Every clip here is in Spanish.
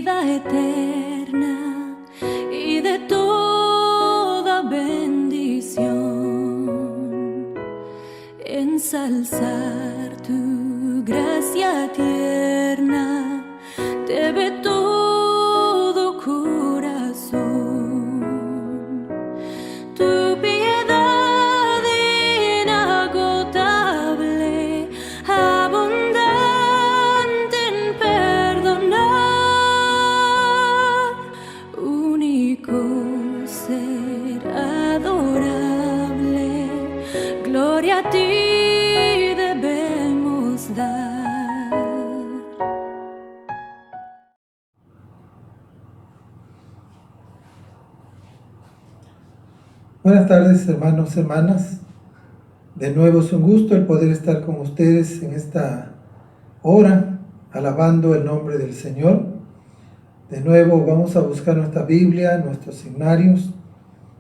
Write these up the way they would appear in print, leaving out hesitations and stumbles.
vida eterna y de toda bendición, ensalzar tu gracia tierna, te ve todo corazón. Tu piedad inagotable, abundante en perdonar, único ser adorable, gloria a ti debemos dar. Buenas tardes, hermanos, hermanas. De nuevo es un gusto el poder estar con ustedes en esta hora, alabando el nombre del Señor. De nuevo vamos a buscar nuestra Biblia, nuestros signarios,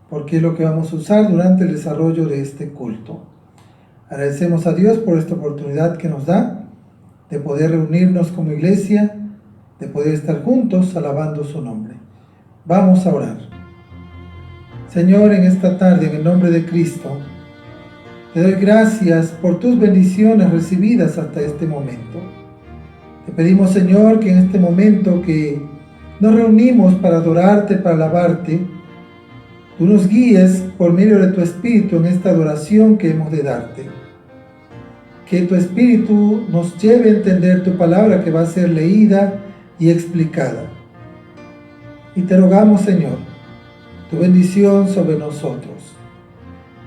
porque es lo que vamos a usar durante el desarrollo de este culto. Agradecemos a Dios por esta oportunidad que nos da de poder reunirnos como iglesia, de poder estar juntos alabando su nombre. Vamos a orar. Señor, en esta tarde, en el nombre de Cristo, te doy gracias por tus bendiciones recibidas hasta este momento. Te pedimos, Señor, que en este momento que nos reunimos para adorarte, para alabarte, tú nos guíes por medio de tu Espíritu en esta adoración que hemos de darte. Que tu Espíritu nos lleve a entender tu palabra que va a ser leída y explicada. Y te rogamos, Señor, tu bendición sobre nosotros.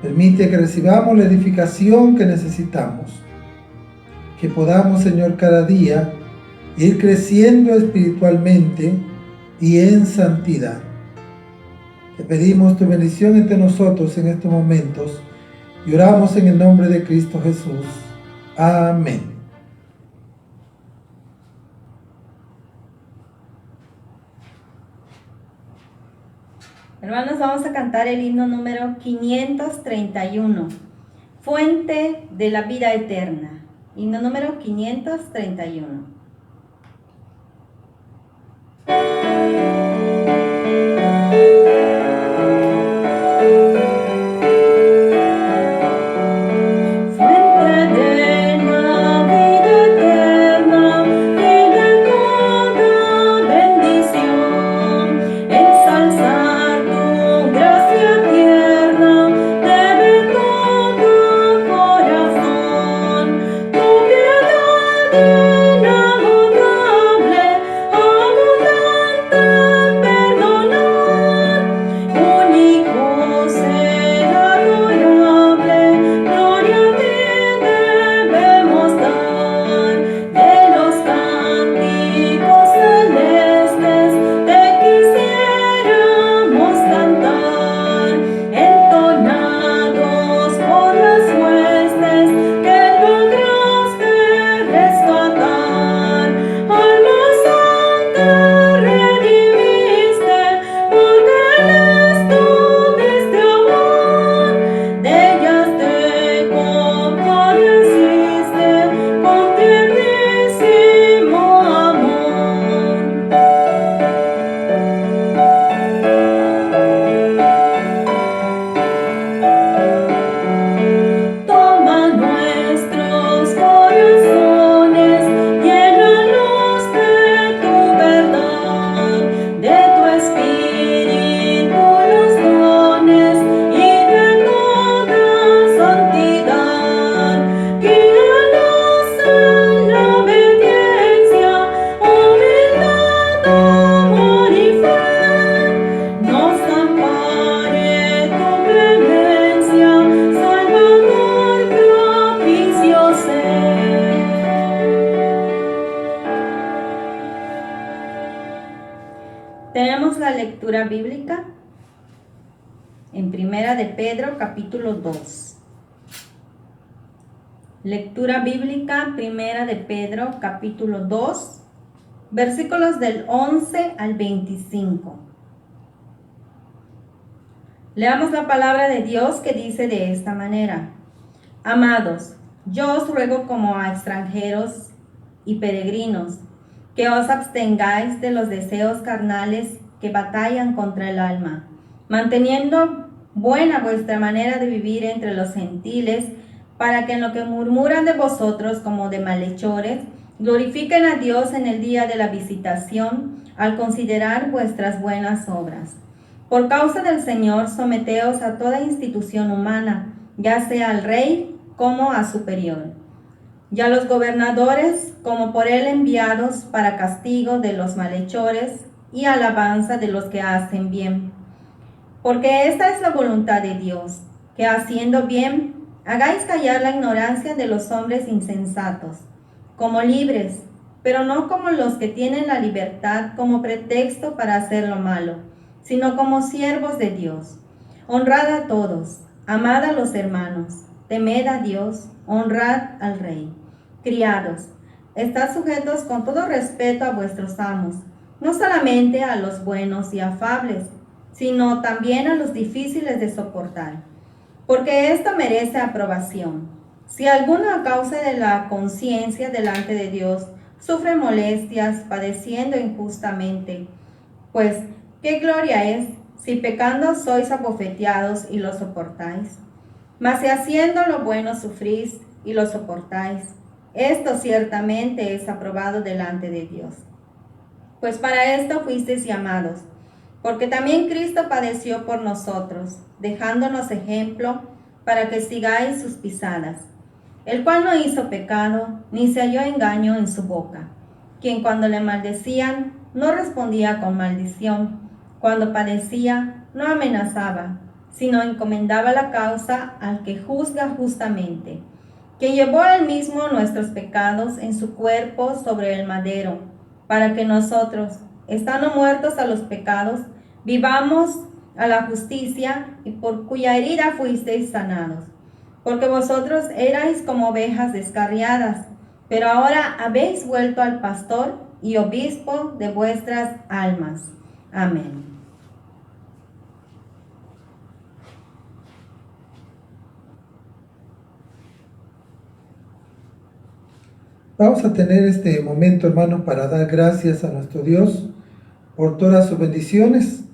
Permite que recibamos la edificación que necesitamos. Que podamos, Señor, cada día ir creciendo espiritualmente y en santidad. Te pedimos tu bendición entre nosotros en estos momentos y oramos en el nombre de Cristo Jesús. Amén. Hermanos, vamos a cantar el himno número 531, Fuente de la vida eterna. Himno número 531. Tenemos la lectura bíblica en Primera de Pedro, capítulo 2. Lectura bíblica, Primera de Pedro, capítulo 2, versículos del 11 al 25. Leamos la palabra de Dios que dice de esta manera: Amados, yo os ruego como a extranjeros y peregrinos, que os abstengáis de los deseos carnales que batallan contra el alma, manteniendo buena vuestra manera de vivir entre los gentiles, para que en lo que murmuran de vosotros como de malhechores, glorifiquen a Dios en el día de la visitación, al considerar vuestras buenas obras. Por causa del Señor, someteos a toda institución humana, ya sea al rey como a superior, y a los gobernadores como por él enviados para castigo de los malhechores y alabanza de los que hacen bien. Porque esta es la voluntad de Dios, que haciendo bien, hagáis callar la ignorancia de los hombres insensatos, como libres, pero no como los que tienen la libertad como pretexto para hacer lo malo, sino como siervos de Dios. Honrad a todos, amad a los hermanos, temed a Dios, honrad al Rey. Criados, estad sujetos con todo respeto a vuestros amos, no solamente a los buenos y afables, sino también a los difíciles de soportar, porque esto merece aprobación. Si alguno a causa de la conciencia delante de Dios sufre molestias padeciendo injustamente, pues ¿qué gloria es si pecando sois abofeteados y lo soportáis? Mas si haciendo lo bueno sufrís y lo soportáis, esto ciertamente es aprobado delante de Dios. Pues para esto fuisteis llamados, porque también Cristo padeció por nosotros, dejándonos ejemplo para que sigáis sus pisadas, el cual no hizo pecado, ni se halló engaño en su boca, quien cuando le maldecían no respondía con maldición, cuando padecía no amenazaba, sino encomendaba la causa al que juzga justamente, que llevó él mismo nuestros pecados en su cuerpo sobre el madero, para que nosotros, estando muertos a los pecados, vivamos a la justicia, y por cuya herida fuisteis sanados. Porque vosotros erais como ovejas descarriadas, pero ahora habéis vuelto al pastor y obispo de vuestras almas. Amén. Vamos a tener este momento, hermanos, para dar gracias a nuestro Dios por todas sus bendiciones,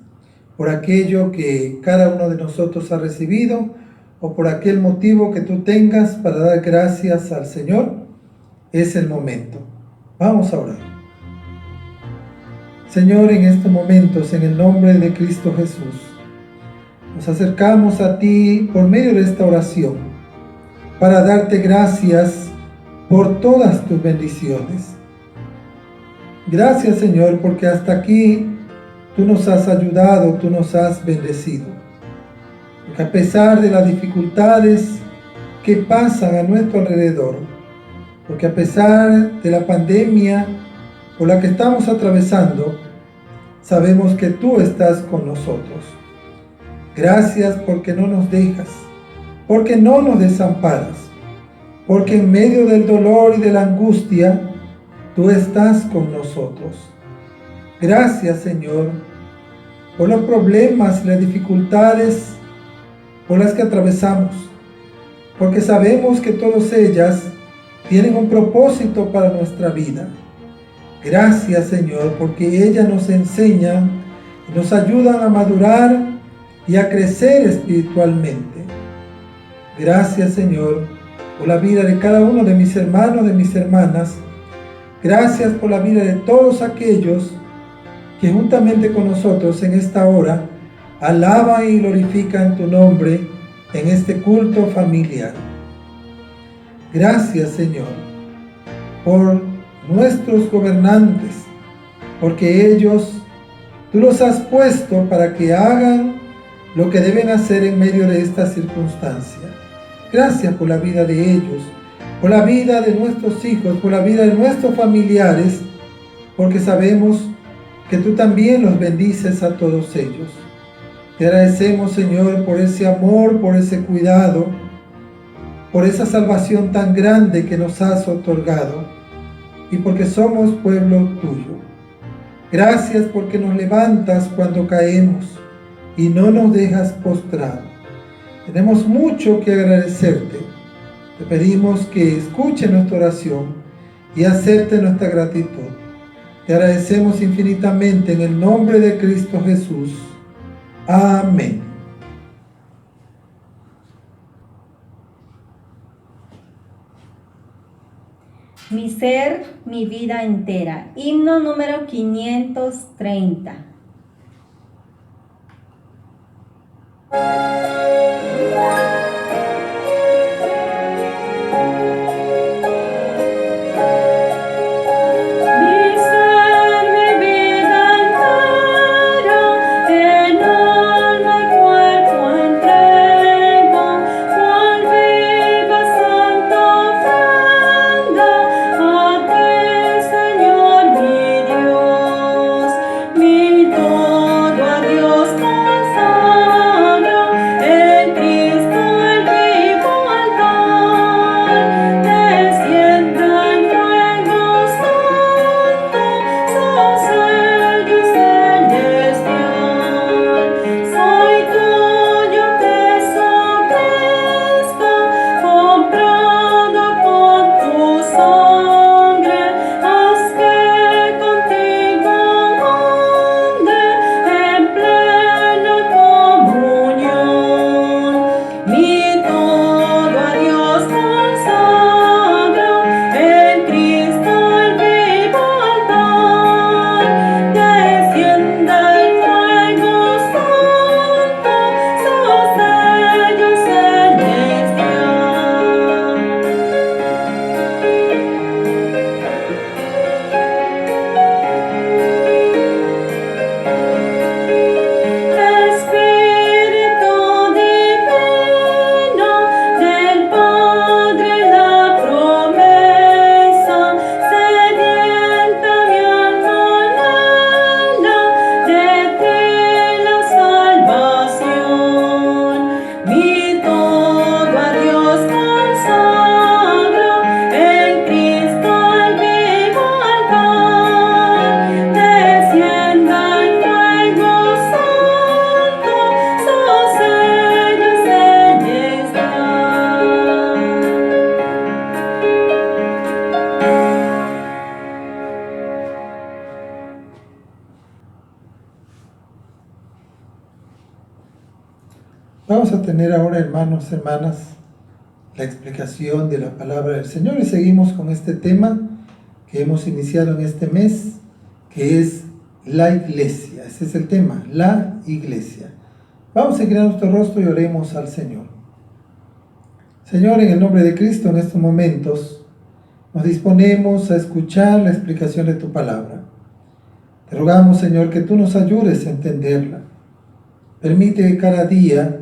por aquello que cada uno de nosotros ha recibido, o por aquel motivo que tú tengas para dar gracias al Señor. Es el momento. Vamos a orar. Señor, en estos momentos, en el nombre de Cristo Jesús, nos acercamos a ti por medio de esta oración para darte gracias por todas tus bendiciones. Gracias, Señor, porque hasta aquí tú nos has ayudado, tú nos has bendecido. Porque a pesar de las dificultades que pasan a nuestro alrededor, porque a pesar de la pandemia por la que estamos atravesando, sabemos que tú estás con nosotros. Gracias porque no nos dejas, porque no nos desamparas, porque en medio del dolor y de la angustia, tú estás con nosotros. Gracias, Señor, por los problemas y las dificultades por las que atravesamos, porque sabemos que todas ellas tienen un propósito para nuestra vida. Gracias, Señor, porque ellas nos enseñan y nos ayudan a madurar y a crecer espiritualmente. Gracias, Señor, por la vida de cada uno de mis hermanos, de mis hermanas. Gracias por la vida de todos aquellos que juntamente con nosotros en esta hora alaban y glorifican tu nombre en este culto familiar. Gracias, Señor, por nuestros gobernantes, porque ellos tú los has puesto para que hagan lo que deben hacer en medio de esta circunstancia. Gracias por la vida de ellos, por la vida de nuestros hijos, por la vida de nuestros familiares, porque sabemos que tú también los bendices a todos ellos. Te agradecemos, Señor, por ese amor, por ese cuidado, por esa salvación tan grande que nos has otorgado, y porque somos pueblo tuyo. Gracias porque nos levantas cuando caemos y no nos dejas postrados. Tenemos mucho que agradecerte. Te pedimos que escuche nuestra oración y acepte nuestra gratitud. Te agradecemos infinitamente en el nombre de Cristo Jesús. Amén. Mi ser, mi vida entera. Himno número 530. Vamos a tener ahora, hermanos, hermanas, la explicación de la palabra del Señor y seguimos con este tema que hemos iniciado en este mes, que es la iglesia. Ese es el tema, la iglesia. Vamos a inclinar nuestro rostro y oremos al Señor. Señor, en el nombre de Cristo, en estos momentos nos disponemos a escuchar la explicación de tu palabra. Te rogamos, Señor, que tú nos ayudes a entenderla. Permite que cada día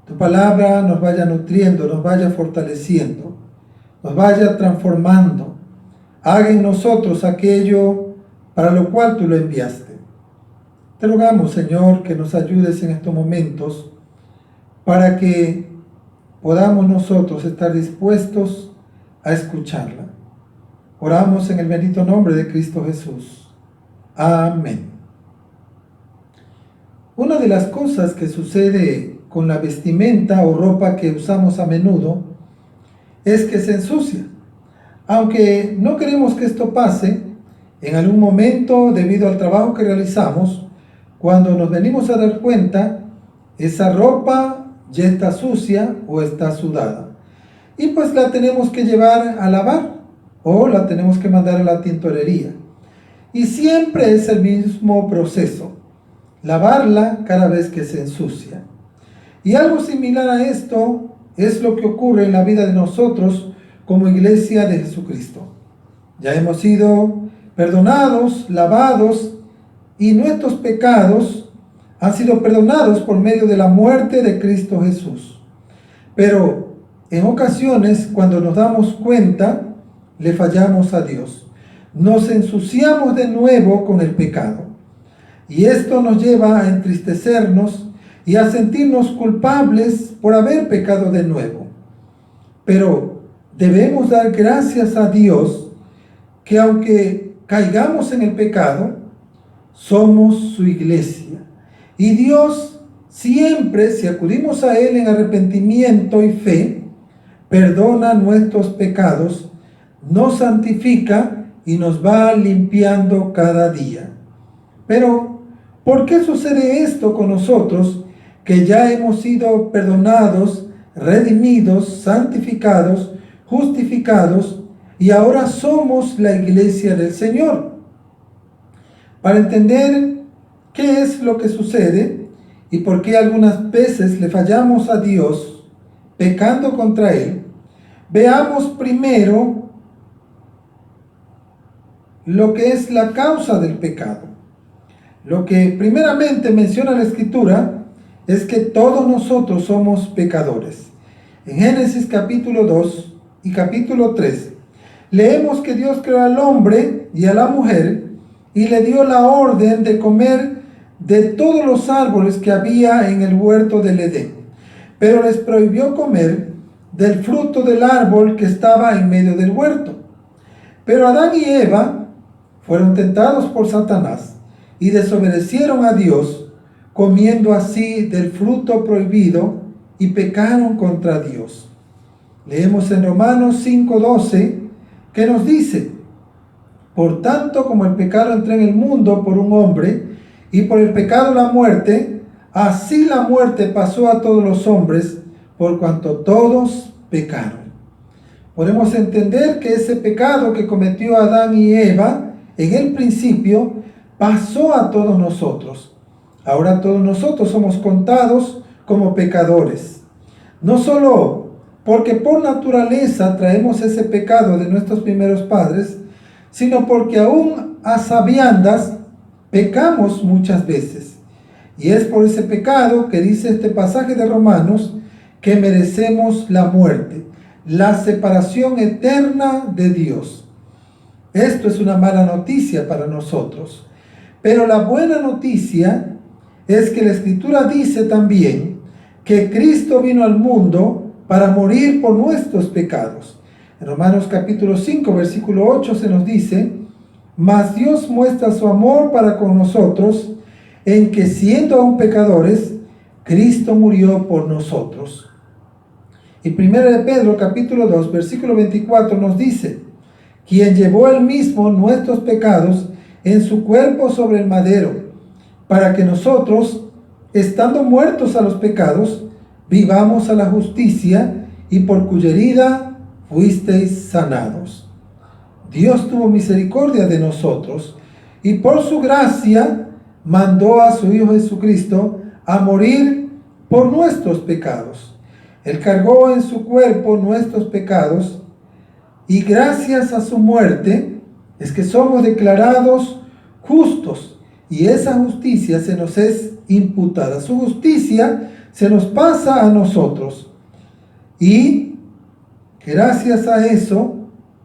tu palabra nos vaya nutriendo, nos vaya fortaleciendo, nos vaya transformando. Haga en nosotros aquello para lo cual tú lo enviaste. Te rogamos, Señor, que nos ayudes en estos momentos para que podamos nosotros estar dispuestos a escucharla. Oramos en el bendito nombre de Cristo Jesús. Amén. Una de las cosas que sucede con la vestimenta o ropa que usamos a menudo es que se ensucia. Aunque no queremos que esto pase, en algún momento, debido al trabajo que realizamos, cuando nos venimos a dar cuenta, esa ropa ya está sucia o está sudada. Y pues la tenemos que llevar a lavar o la tenemos que mandar a la tintorería. Y siempre es el mismo proceso, lavarla cada vez que se ensucia. Y algo similar a esto es lo que ocurre en la vida de nosotros como iglesia de Jesucristo. Ya hemos sido perdonados, lavados, y nuestros pecados han sido perdonados por medio de la muerte de Cristo Jesús. Pero en ocasiones, cuando nos damos cuenta, le fallamos a Dios. Nos ensuciamos de nuevo con el pecado. Y esto nos lleva a entristecernos y a sentirnos culpables por haber pecado de nuevo. Pero debemos dar gracias a Dios que aunque caigamos en el pecado, somos su iglesia. Y Dios siempre, si acudimos a Él en arrepentimiento y fe, perdona nuestros pecados, nos santifica y nos va limpiando cada día. Pero, ¿por qué sucede esto con nosotros que ya hemos sido perdonados, redimidos, santificados, justificados y ahora somos la iglesia del Señor? Para entender qué es lo que sucede y por qué algunas veces le fallamos a Dios pecando contra Él, veamos primero lo que es la causa del pecado. Lo que primeramente menciona la Escritura es que todos nosotros somos pecadores. En Génesis capítulo 2 y capítulo 3 leemos que Dios creó al hombre y a la mujer y le dio la orden de comer de todos los árboles que había en el huerto del Edén, pero les prohibió comer del fruto del árbol que estaba en medio del huerto. Pero Adán y Eva fueron tentados por Satanás y desobedecieron a Dios, comiendo así del fruto prohibido y pecaron contra Dios. Leemos en Romanos 5:12 que nos dice: por tanto, como el pecado entró en el mundo por un hombre, y por el pecado la muerte, así la muerte pasó a todos los hombres, por cuanto todos pecaron. Podemos entender que ese pecado que cometió Adán y Eva en el principio pasó a todos nosotros. Ahora todos nosotros somos contados como pecadores. No solo porque por naturaleza traemos ese pecado de nuestros primeros padres, sino porque aún a sabiendas pecamos muchas veces. Y es por ese pecado que dice este pasaje de Romanos que merecemos la muerte, la separación eterna de Dios. Esto es una mala noticia para nosotros. Pero la buena noticia es que la Escritura dice también que Cristo vino al mundo para morir por nuestros pecados. En Romanos capítulo 5, versículo 8 se nos dice: mas Dios muestra su amor para con nosotros, en que siendo aún pecadores, Cristo murió por nosotros. Y 1 de Pedro capítulo 2, versículo 24 nos dice: quien llevó él mismo nuestros pecados en su cuerpo sobre el madero, para que nosotros, estando muertos a los pecados, vivamos a la justicia, y por cuya herida fuisteis sanados. Dios tuvo misericordia de nosotros y por su gracia mandó a su Hijo Jesucristo a morir por nuestros pecados. Él cargó en su cuerpo nuestros pecados y gracias a su muerte es que somos declarados justos y esa justicia se nos es imputada. Su justicia se nos pasa a nosotros y gracias a eso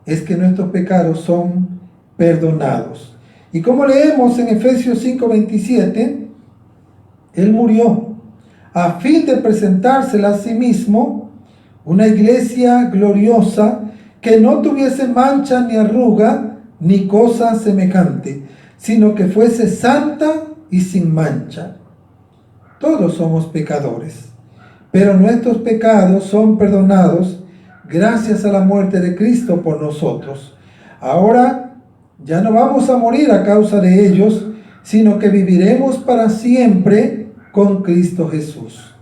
es que nuestros pecados son perdonados. Y como leemos en Efesios 5:27, Él murió a fin de presentársela a sí mismo una iglesia gloriosa que no tuviese mancha ni arruga ni cosa semejante, sino que fuese santa y sin mancha. Todos somos pecadores, pero nuestros pecados son perdonados gracias a la muerte de Cristo por nosotros. Ahora ya no vamos a morir a causa de ellos, sino que viviremos para siempre con Cristo Jesús.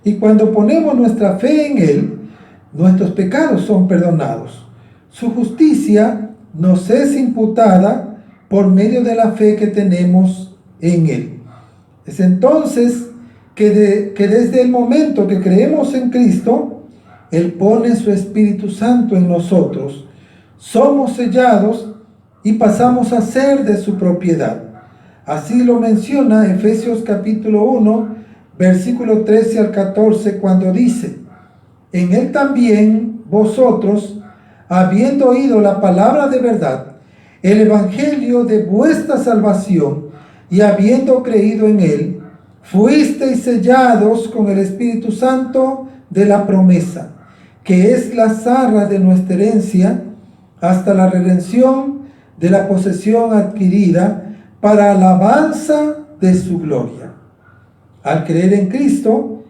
Y cuando ponemos nuestra fe en Él, nuestros pecados son perdonados. Su justicia nos es imputada por medio de la fe que tenemos en Él. Es entonces que desde el momento que creemos en Cristo, Él pone su Espíritu Santo en nosotros. Somos sellados y pasamos a ser de su propiedad. Así lo menciona Efesios capítulo 1, versículo 13 al 14, cuando dice: en Él también vosotros, habiendo oído la palabra de verdad, el evangelio de vuestra salvación, y habiendo creído en Él, fuisteis sellados con el Espíritu Santo de la promesa, que es la arra de nuestra herencia, hasta la redención de la posesión adquirida para alabanza de su gloria. Al creer en Cristo,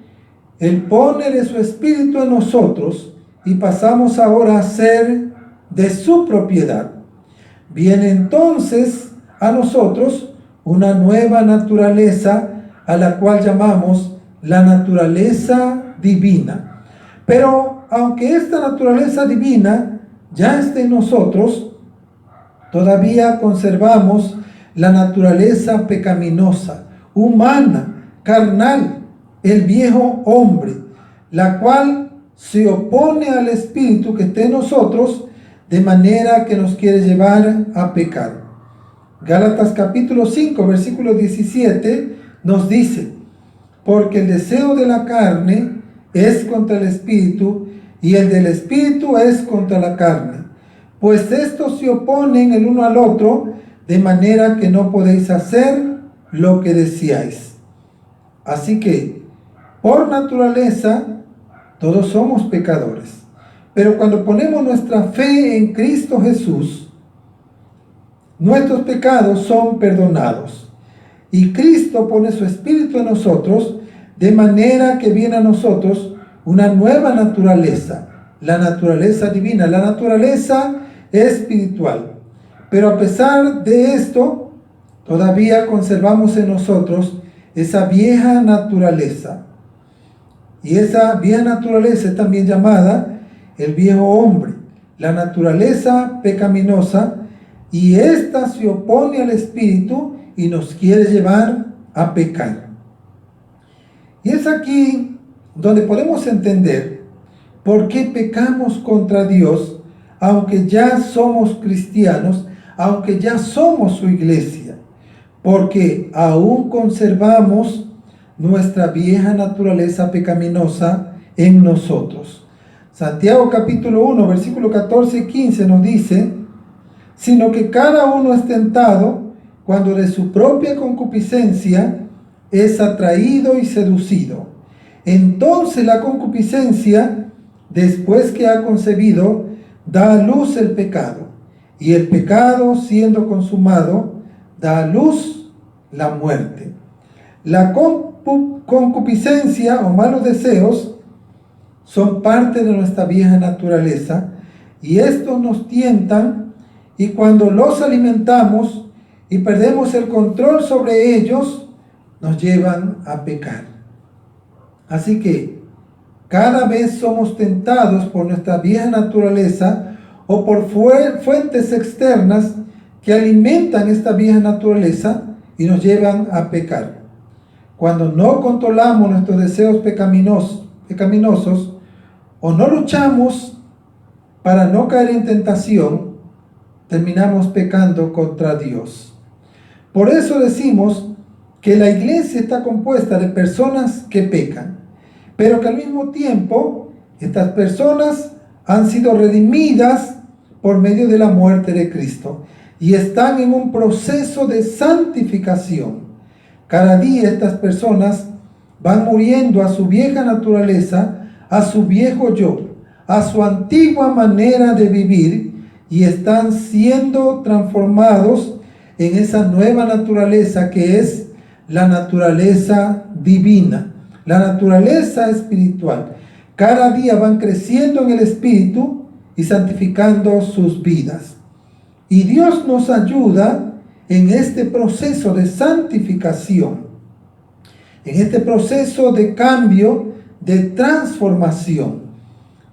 Él pone de su Espíritu en nosotros y pasamos ahora a ser de su propiedad. viene entonces a nosotros una nueva naturaleza, a la cual llamamos la naturaleza divina. Pero aunque esta naturaleza divina ya esté en nosotros, todavía conservamos la naturaleza pecaminosa, humana, carnal, el viejo hombre, la cual se opone al espíritu que está en nosotros, de manera que nos quiere llevar a pecar. Gálatas capítulo 5, versículo 17 nos dice: porque el deseo de la carne es contra el espíritu, y el del espíritu es contra la carne, pues estos se oponen el uno al otro, de manera que no podéis hacer lo que deseáis. Así que, por naturaleza, todos somos pecadores. Pero cuando ponemos nuestra fe en Cristo Jesús, nuestros pecados son perdonados. Y Cristo pone su Espíritu en nosotros, de manera que viene a nosotros una nueva naturaleza, la naturaleza divina, la naturaleza espiritual. Pero a pesar de esto, todavía conservamos en nosotros esa vieja naturaleza. Y esa vieja naturaleza es también llamada el viejo hombre, la naturaleza pecaminosa, y ésta se opone al espíritu y nos quiere llevar a pecar. Y es aquí donde podemos entender por qué pecamos contra Dios, aunque ya somos cristianos, aunque ya somos su iglesia, porque aún conservamos nuestra vieja naturaleza pecaminosa en nosotros. Santiago capítulo 1, versículo 14 y 15 nos dice: sino que cada uno es tentado cuando de su propia concupiscencia es atraído y seducido. Entonces la concupiscencia, después que ha concebido, da a luz el pecado. Y el pecado, siendo consumado, da a luz la muerte. La concupiscencia o malos deseos son parte de nuestra vieja naturaleza, y estos nos tientan, y cuando los alimentamos y perdemos el control sobre ellos, nos llevan a pecar. Así que cada vez somos tentados por nuestra vieja naturaleza o por fuentes externas que alimentan esta vieja naturaleza y nos llevan a pecar. Cuando no controlamos nuestros deseos pecaminosos o no luchamos para no caer en tentación, terminamos pecando contra Dios. Por eso decimos que la iglesia está compuesta de personas que pecan, pero que al mismo tiempo estas personas han sido redimidas por medio de la muerte de Cristo y están en un proceso de santificación. Cada día estas personas van muriendo a su vieja naturaleza, a su viejo yo, a su antigua manera de vivir, y están siendo transformados en esa nueva naturaleza que es la naturaleza divina, la naturaleza espiritual. Cada día van creciendo en el espíritu y santificando sus vidas. Y Dios nos ayuda en este proceso de santificación, en este proceso de cambio, de transformación.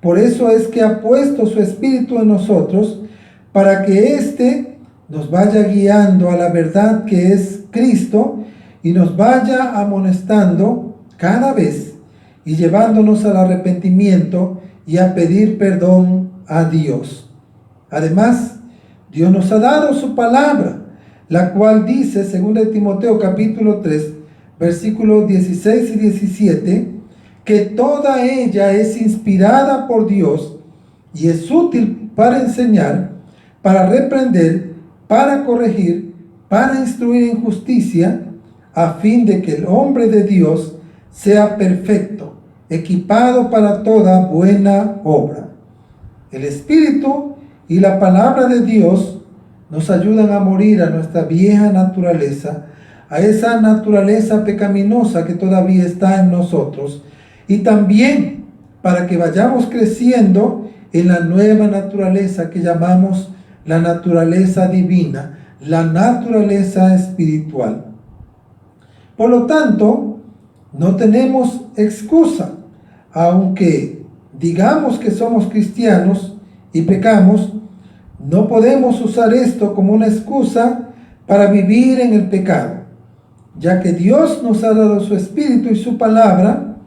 Por eso es que ha puesto su Espíritu en nosotros, para que éste nos vaya guiando a la verdad que es Cristo y nos vaya amonestando cada vez y llevándonos al arrepentimiento y a pedir perdón a Dios. Además, Dios nos ha dado su palabra, la cual dice, 2 Timoteo capítulo 3, versículos 16 y 17, que toda ella es inspirada por Dios y es útil para enseñar, para reprender, para corregir, para instruir en justicia, a fin de que el hombre de Dios sea perfecto, equipado para toda buena obra. El Espíritu y la palabra de Dios nos ayudan a morir a nuestra vieja naturaleza, a esa naturaleza pecaminosa que todavía está en nosotros, y también para que vayamos creciendo en la nueva naturaleza que llamamos la naturaleza divina, la naturaleza espiritual. Por lo tanto, no tenemos excusa, aunque digamos que somos cristianos y pecamos, no podemos usar esto como una excusa para vivir en el pecado, ya que Dios nos ha dado su Espíritu y su palabra,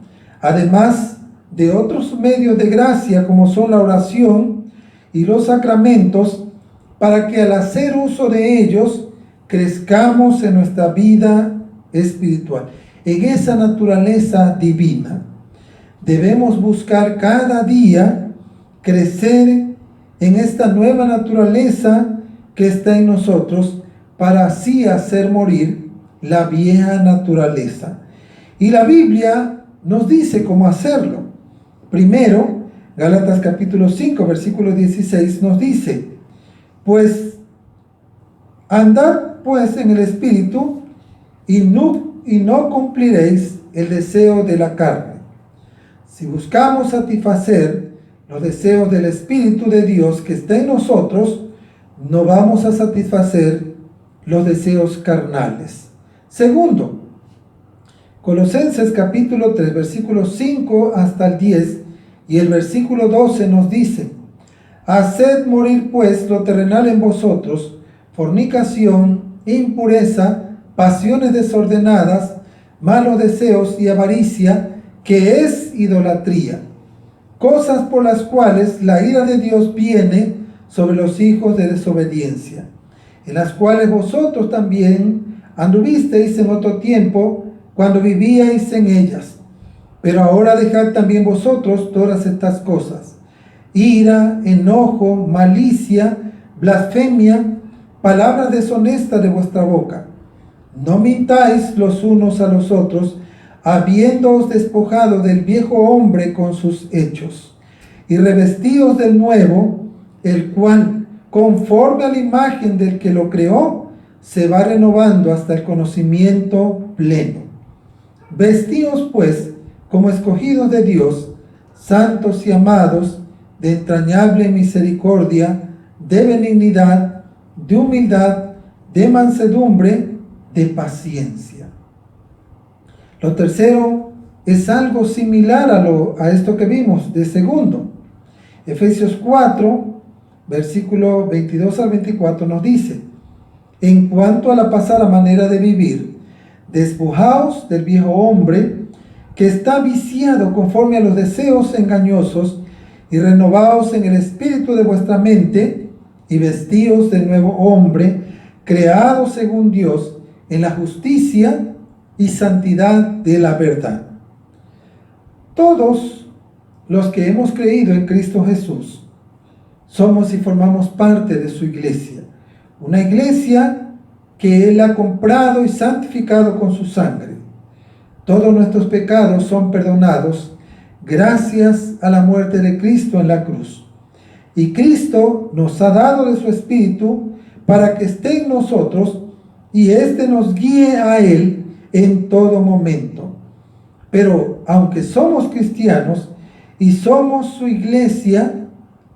además de otros medios de gracia como son la oración y los sacramentos, para que al hacer uso de ellos crezcamos en nuestra vida espiritual, en esa naturaleza divina. Debemos buscar cada día crecer en esta nueva naturaleza que está en nosotros, para así hacer morir la vieja naturaleza. Y la Biblia nos dice cómo hacerlo. Primero, Gálatas capítulo 5, versículo 16 nos dice: pues andad pues en el Espíritu y no cumpliréis el deseo de la carne. Si buscamos satisfacer los deseos del Espíritu de Dios que está en nosotros, no vamos a satisfacer los deseos carnales. Segundo, Colosenses capítulo 3, versículos 5 hasta el 10 y el versículo 12 nos dice: haced morir pues lo terrenal en vosotros, fornicación, impureza, pasiones desordenadas, malos deseos y avaricia, que es idolatría, cosas por las cuales la ira de Dios viene sobre los hijos de desobediencia, en las cuales vosotros también anduvisteis en otro tiempo, cuando vivíais en ellas. Pero ahora dejad también vosotros todas estas cosas: ira, enojo, malicia, blasfemia, palabras deshonestas de vuestra boca. No mintáis los unos a los otros, habiéndoos despojado del viejo hombre con sus hechos, y revestíos del nuevo, el cual, conforme a la imagen del que lo creó, se va renovando hasta el conocimiento pleno. Vestíos pues como escogidos de Dios, santos y amados, de entrañable misericordia, de benignidad, de humildad, de mansedumbre, de paciencia. Lo tercero es algo similar a esto que vimos de segundo. Efesios 4, versículo 22 al 24 nos dice: en cuanto a la pasada manera de vivir, despojaos del viejo hombre que está viciado conforme a los deseos engañosos, y renovaos en el espíritu de vuestra mente, y vestíos del nuevo hombre, creado según Dios, en la justicia y santidad de la verdad. Todos los que hemos creído en Cristo Jesús somos y formamos parte de su iglesia, una iglesia que Él ha comprado y santificado con su sangre. Todos nuestros pecados son perdonados gracias a la muerte de Cristo en la cruz. Y Cristo nos ha dado de su Espíritu para que esté en nosotros y éste nos guíe a Él en todo momento. Pero aunque somos cristianos y somos su iglesia,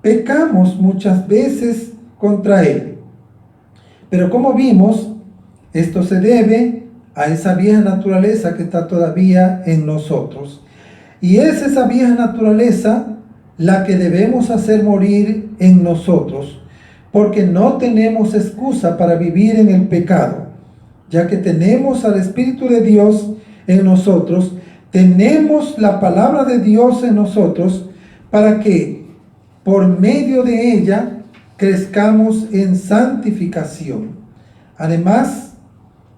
pecamos muchas veces contra Él. Pero como vimos, esto se debe a esa vieja naturaleza que está todavía en nosotros. Y es esa vieja naturaleza la que debemos hacer morir en nosotros, porque no tenemos excusa para vivir en el pecado, ya que tenemos al Espíritu de Dios en nosotros, tenemos la palabra de Dios en nosotros, para que por medio de ella crezcamos en santificación. Además,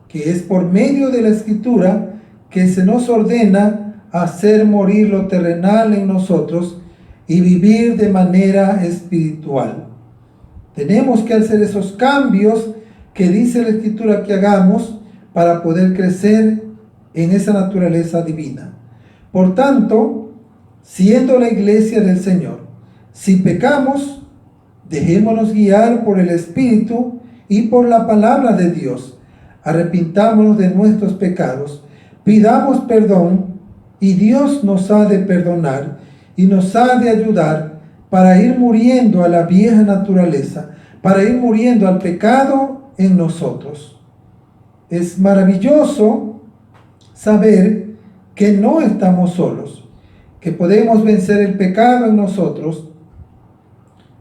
que es por medio de la Escritura que se nos ordena hacer morir lo terrenal en nosotros y vivir de manera espiritual. Tenemos que hacer esos cambios que dice la Escritura que hagamos para poder crecer en esa naturaleza divina. Por tanto, siendo la iglesia del Señor, si pecamos, dejémonos guiar por el Espíritu y por la palabra de Dios. Arrepintámonos de nuestros pecados, pidamos perdón, y Dios nos ha de perdonar y nos ha de ayudar para ir muriendo a la vieja naturaleza, para ir muriendo al pecado en nosotros. Es maravilloso saber que no estamos solos, que podemos vencer el pecado en nosotros,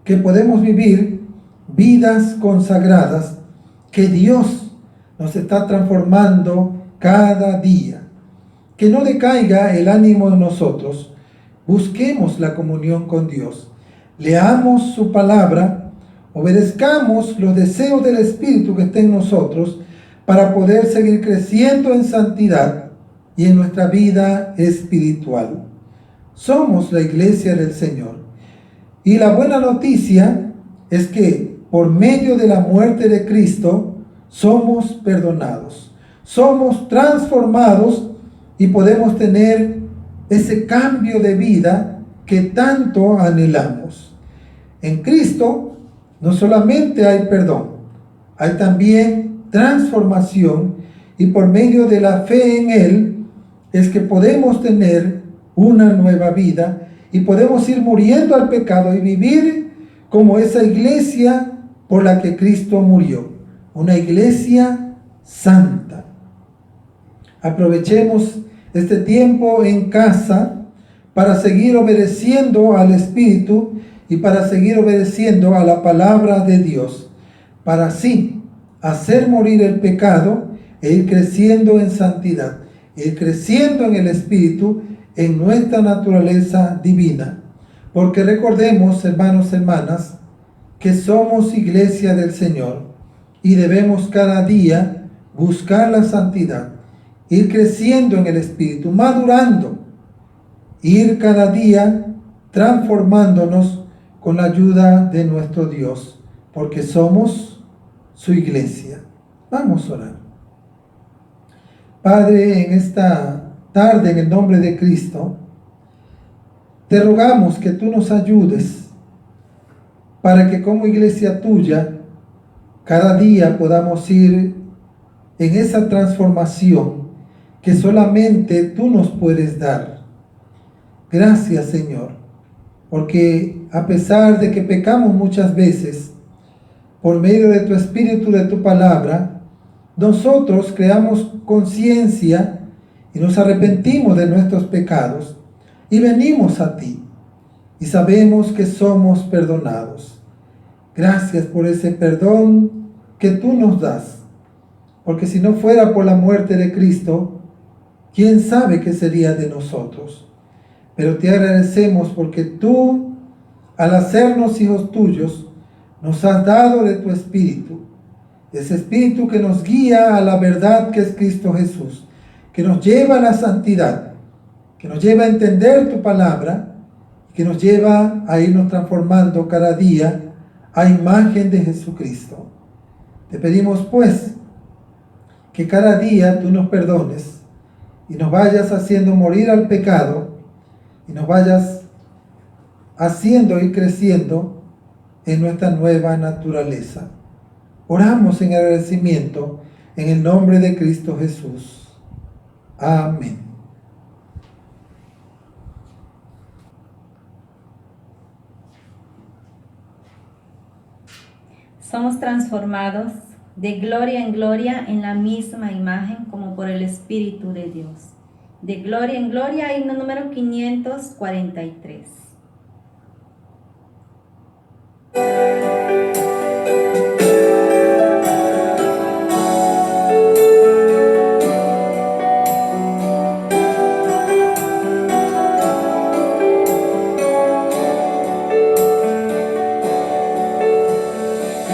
que podemos vivir vidas consagradas, que Dios nos está transformando cada día. Que no decaiga el ánimo en nosotros. Busquemos la comunión con Dios. Leamos su palabra, obedezcamos los deseos del Espíritu que está en nosotros para poder seguir creciendo en santidad y en nuestra vida espiritual. Somos la iglesia del Señor. Y la buena noticia es que por medio de la muerte de Cristo somos perdonados, somos transformados y podemos tener ese cambio de vida que tanto anhelamos. En Cristo no solamente hay perdón, hay también transformación, y por medio de la fe en Él es que podemos tener una nueva vida y podemos ir muriendo al pecado y vivir como esa iglesia por la que Cristo murió, una iglesia santa. Aprovechemos este tiempo en casa para seguir obedeciendo al Espíritu y para seguir obedeciendo a la palabra de Dios, para así hacer morir el pecado e ir creciendo en santidad, ir creciendo en el Espíritu, en nuestra naturaleza divina. Porque recordemos, hermanos y hermanas, que somos iglesia del Señor y debemos cada día buscar la santidad, ir creciendo en el Espíritu, madurando, ir cada día transformándonos con la ayuda de nuestro Dios, porque somos su iglesia. Vamos a orar. Padre, en esta tarde, en el nombre de Cristo, te rogamos que tú nos ayudes para que como iglesia tuya, cada día podamos ir en esa transformación que solamente tú nos puedes dar. Gracias, Señor, porque a pesar de que pecamos muchas veces, por medio de tu Espíritu, de tu palabra, nosotros creamos conciencia y nos arrepentimos de nuestros pecados y venimos a ti y sabemos que somos perdonados. Gracias por ese perdón que tú nos das, porque si no fuera por la muerte de Cristo, ¿quién sabe qué sería de nosotros? Pero te agradecemos porque tú, al hacernos hijos tuyos, nos has dado de tu Espíritu, ese Espíritu que nos guía a la verdad que es Cristo Jesús, que nos lleva a la santidad, que nos lleva a entender tu palabra, que nos lleva a irnos transformando cada día a imagen de Jesucristo. Te pedimos pues que cada día tú nos perdones y nos vayas haciendo morir al pecado y nos vayas haciendo ir creciendo en nuestra nueva naturaleza. Oramos en agradecimiento en el nombre de Cristo Jesús. Amén. Somos transformados de gloria en gloria en la misma imagen como por el Espíritu de Dios. De gloria en gloria, himno número 543.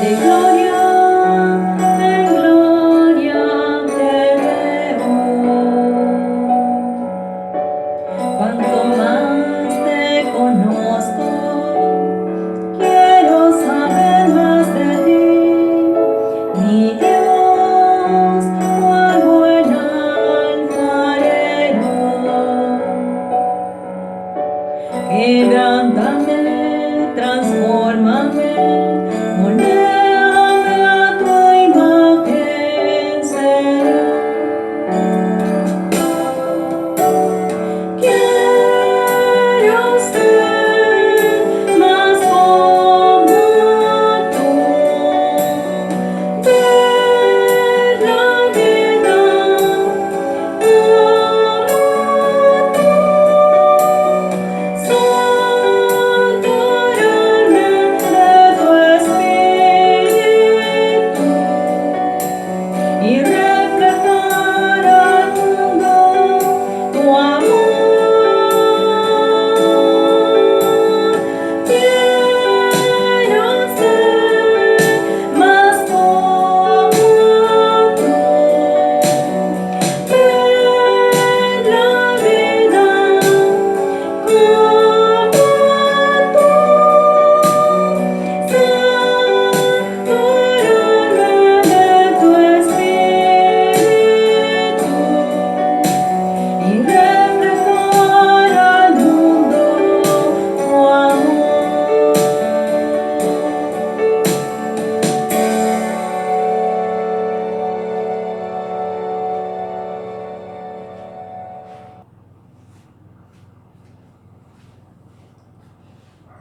De gloria en gloria te veo, cuanto más te conozco, quiero saber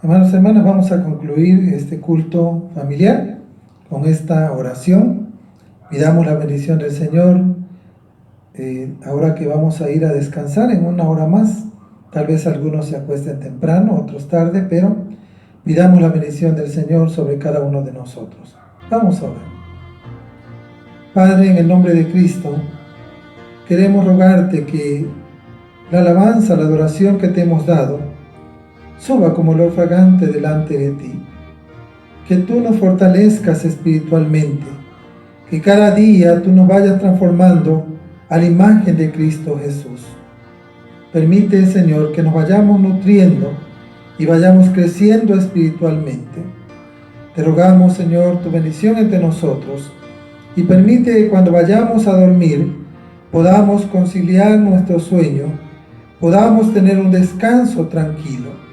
Hermanos y hermanas, vamos a concluir este culto familiar con esta oración. Pidamos la bendición del Señor. Ahora que vamos a ir a descansar en una hora más, tal vez algunos se acuesten temprano, otros tarde, pero pidamos la bendición del Señor sobre cada uno de nosotros. Vamos a orar. Padre, en el nombre de Cristo, queremos rogarte que la alabanza, la adoración que te hemos dado, suba como olor fragante delante de ti. Que tú nos fortalezcas espiritualmente, que cada día tú nos vayas transformando a la imagen de Cristo Jesús. Permite, Señor, que nos vayamos nutriendo y vayamos creciendo espiritualmente. Te rogamos, Señor, tu bendición entre nosotros y permite que cuando vayamos a dormir podamos conciliar nuestro sueño, podamos tener un descanso tranquilo.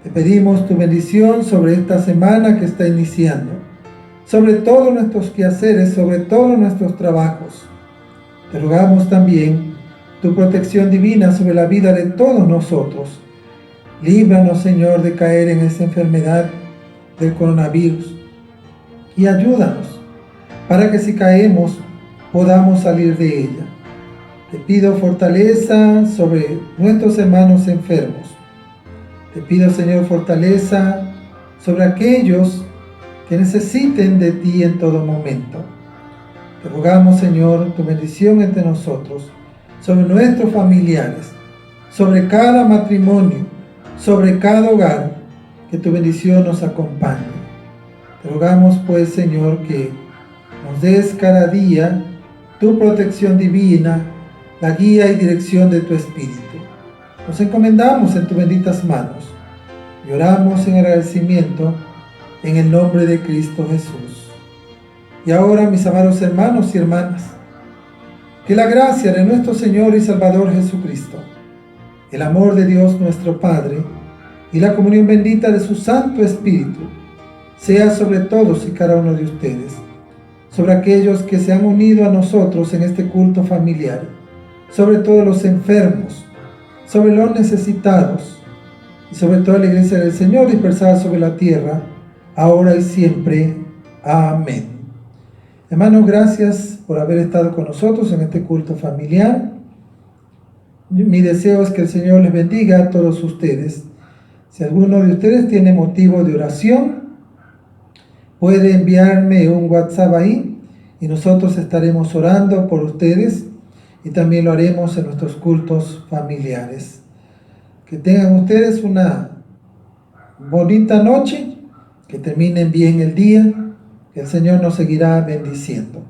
Te pedimos tu bendición sobre esta semana que está iniciando, sobre todos nuestros quehaceres, sobre todos nuestros trabajos. Te rogamos también tu protección divina sobre la vida de todos nosotros. Líbranos, Señor, de caer en esa enfermedad del coronavirus y ayúdanos para que si caemos podamos salir de ella. Te pido fortaleza sobre nuestros hermanos enfermos. Te pido, Señor, fortaleza sobre aquellos que necesiten de ti en todo momento. Te rogamos, Señor, tu bendición entre nosotros, sobre nuestros familiares, sobre cada matrimonio, sobre cada hogar, que tu bendición nos acompañe. Te rogamos, pues, Señor, que nos des cada día tu protección divina, la guía y dirección de tu Espíritu. Nos encomendamos en tus benditas manos y oramos en agradecimiento en el nombre de Cristo Jesús. Y ahora, mis amados hermanos y hermanas, que la gracia de nuestro Señor y Salvador Jesucristo, el amor de Dios nuestro Padre y la comunión bendita de su Santo Espíritu sea sobre todos y cada uno de ustedes, sobre aquellos que se han unido a nosotros en este culto familiar, sobre todos los enfermos, sobre los necesitados y sobre toda la iglesia del Señor dispersada sobre la tierra, ahora y siempre. Amén. Hermanos, gracias por haber estado con nosotros en este culto familiar. Mi deseo es que el Señor les bendiga a todos ustedes. Si alguno de ustedes tiene motivo de oración, puede enviarme un WhatsApp ahí y nosotros estaremos orando por ustedes y también lo haremos en nuestros cultos familiares. Que tengan ustedes una bonita noche, que terminen bien el día. El Señor nos seguirá bendiciendo.